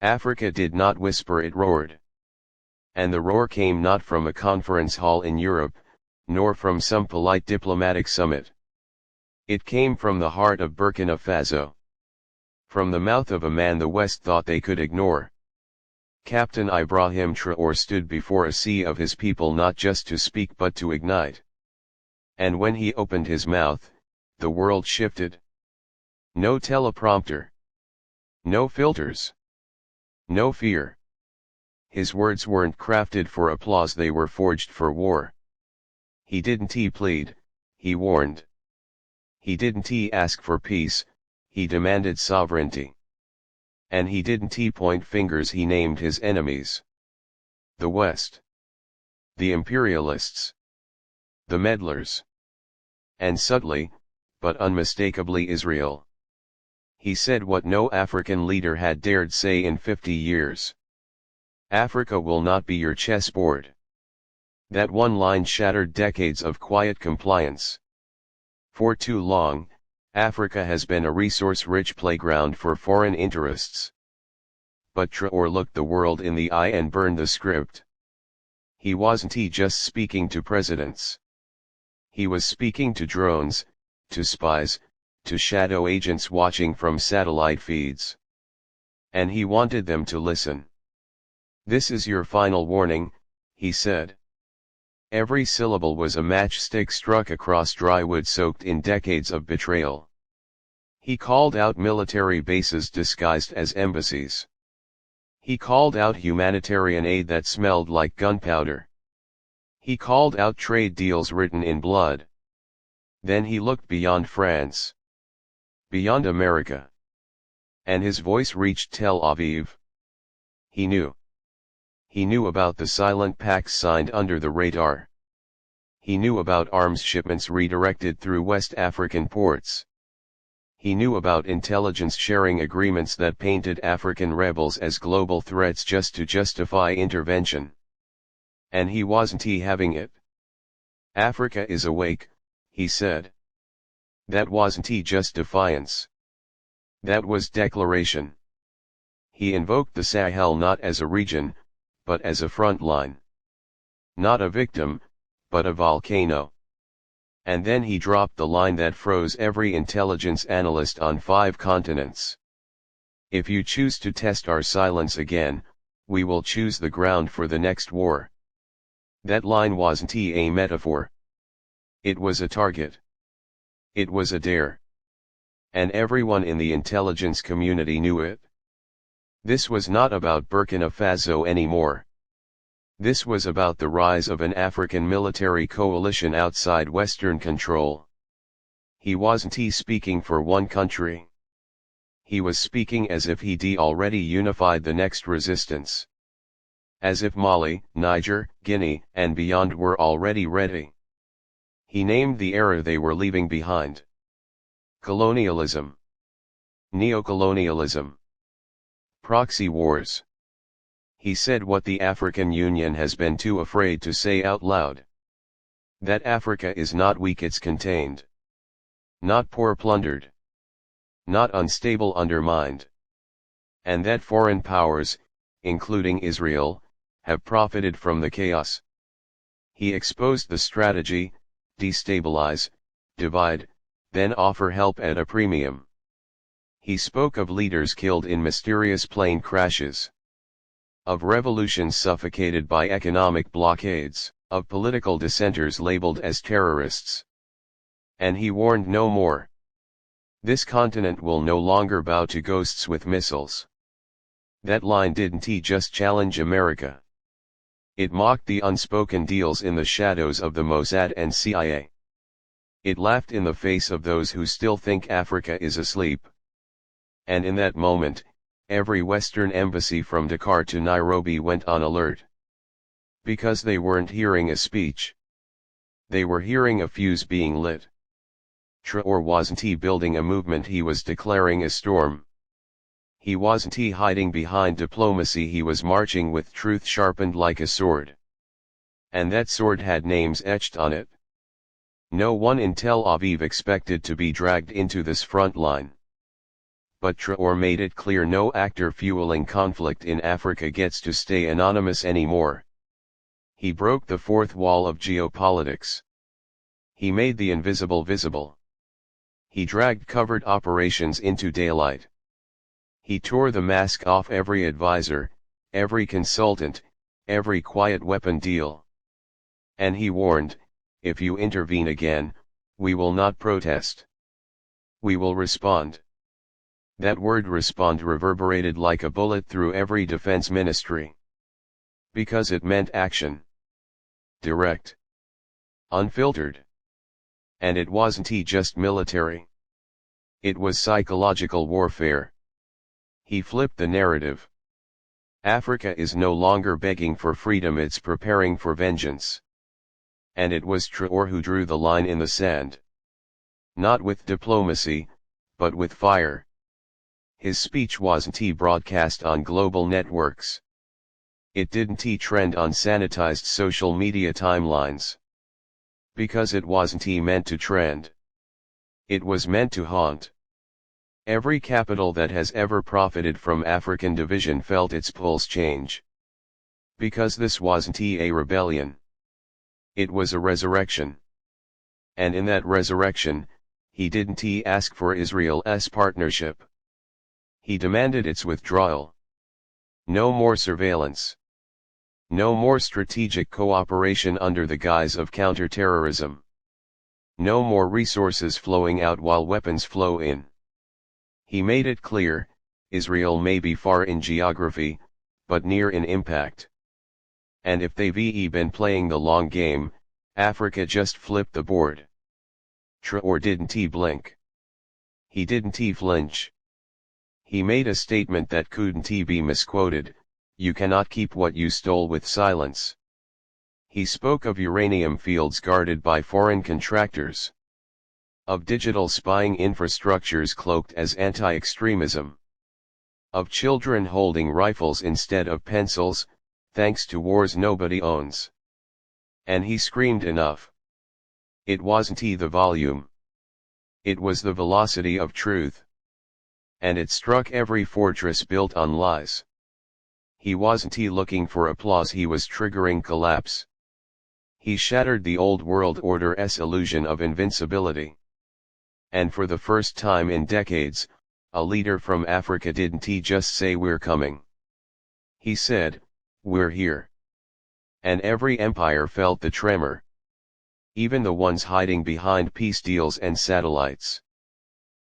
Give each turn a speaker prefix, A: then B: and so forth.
A: Africa did not whisper, it roared. And the roar came not from a conference hall in Europe, nor from some polite diplomatic summit. It came from the heart of Burkina Faso. From the mouth of a man the West thought they could ignore. Captain Ibrahim Traoré stood before a sea of his people not just to speak but to ignite. And when he opened his mouth, the world shifted. No teleprompter. No filters. No fear. His words weren't crafted for applause, they were forged for war. He didn't plead, he warned. He didn't ask for peace, he demanded sovereignty. And he didn't point fingers, he named his enemies. The West. The imperialists. The meddlers. And subtly, but unmistakably, Israel. He said what no African leader had dared say in 50 years. Africa will not be your chessboard. That one line shattered decades of quiet compliance. For too long, Africa has been a resource-rich playground for foreign interests. But Traoré looked the world in the eye and burned the script. He wasn't just speaking to presidents. He was speaking to drones, to spies, to shadow agents watching from satellite feeds. And he wanted them to listen. This is your final warning, he said. Every syllable was a matchstick struck across dry wood soaked in decades of betrayal. He called out military bases disguised as embassies. He called out humanitarian aid that smelled like gunpowder. He called out trade deals written in blood. Then he looked beyond France. Beyond America. And his voice reached Tel Aviv. He knew. He knew about the silent pacts signed under the radar. He knew about arms shipments redirected through West African ports. He knew about intelligence sharing agreements that painted African rebels as global threats just to justify intervention. And he wasn't having it. Africa is awake, he said. That wasn't just defiance. That was declaration. He invoked the Sahel not as a region, but as a front line. Not a victim, but a volcano. And then he dropped the line that froze every intelligence analyst on 5 continents. If you choose to test our silence again, we will choose the ground for the next war. That line wasn't a metaphor. It was a target. It was a dare. And everyone in the intelligence community knew it. This was not about Burkina Faso anymore. This was about the rise of an African military coalition outside Western control. He wasn't speaking for one country. He was speaking as if he'd already unified the next resistance. As if Mali, Niger, Guinea, and beyond were already ready. He named the era they were leaving behind. Colonialism. Neocolonialism. Proxy wars. He said what the African Union has been too afraid to say out loud. That Africa is not weak, it's contained. Not poor, plundered. Not unstable, undermined. And that foreign powers, including Israel, have profited from the chaos. He exposed the strategy: destabilize, divide, then offer help at a premium. He spoke of leaders killed in mysterious plane crashes. Of revolutions suffocated by economic blockades, of political dissenters labeled as terrorists. And he warned no more. This continent will no longer bow to ghosts with missiles. That line didn't just challenge America. It mocked the unspoken deals in the shadows of the Mossad and CIA. It laughed in the face of those who still think Africa is asleep. And in that moment, every Western embassy from Dakar to Nairobi went on alert. Because they weren't hearing a speech. They were hearing a fuse being lit. Traoré wasn't building a movement, he was declaring a storm. He wasn't hiding behind diplomacy, he was marching with truth sharpened like a sword. And that sword had names etched on it. No one in Tel Aviv expected to be dragged into this front line. but Traoré made it clear no actor fueling conflict in Africa gets to stay anonymous anymore. He broke the fourth wall of geopolitics. He made the invisible visible. He dragged covert operations into daylight. He tore the mask off every advisor, every consultant, every quiet weapon deal. And he warned, if you intervene again, we will not protest. We will respond. That word respond reverberated like a bullet through every defense ministry. Because it meant action. Direct. Unfiltered. And it wasn't just military. It was psychological warfare. He flipped the narrative. Africa is no longer begging for freedom, it's preparing for vengeance. And it was Traoré who drew the line in the sand. Not with diplomacy, but with fire. His speech wasn't broadcast on global networks. It didn't trend on sanitized social media timelines. Because it wasn't meant to trend. It was meant to haunt. Every capital that has ever profited from African division felt its pulse change. Because this wasn't a rebellion. It was a resurrection. And in that resurrection, he didn't ask for Israel's partnership. He demanded its withdrawal. No more surveillance. No more strategic cooperation under the guise of counterterrorism. No more resources flowing out while weapons flow in. He made it clear, Israel may be far in geography, but near in impact. And if they've been playing the long game, Africa just flipped the board. Traoré didn't blink. He didn't flinch. He made a statement that couldn't be misquoted, you cannot keep what you stole with silence. He spoke of uranium fields guarded by foreign contractors. Of digital spying infrastructures cloaked as anti-extremism. Of children holding rifles instead of pencils, thanks to wars nobody owns. And he screamed enough. It wasn't the volume. It was the velocity of truth. And it struck every fortress built on lies. He wasn't looking for applause, he was triggering collapse. He shattered the old world order's illusion of invincibility. And for the first time in decades, a leader from Africa didn't just say we're coming. He said, we're here. And every empire felt the tremor. Even the ones hiding behind peace deals and satellites.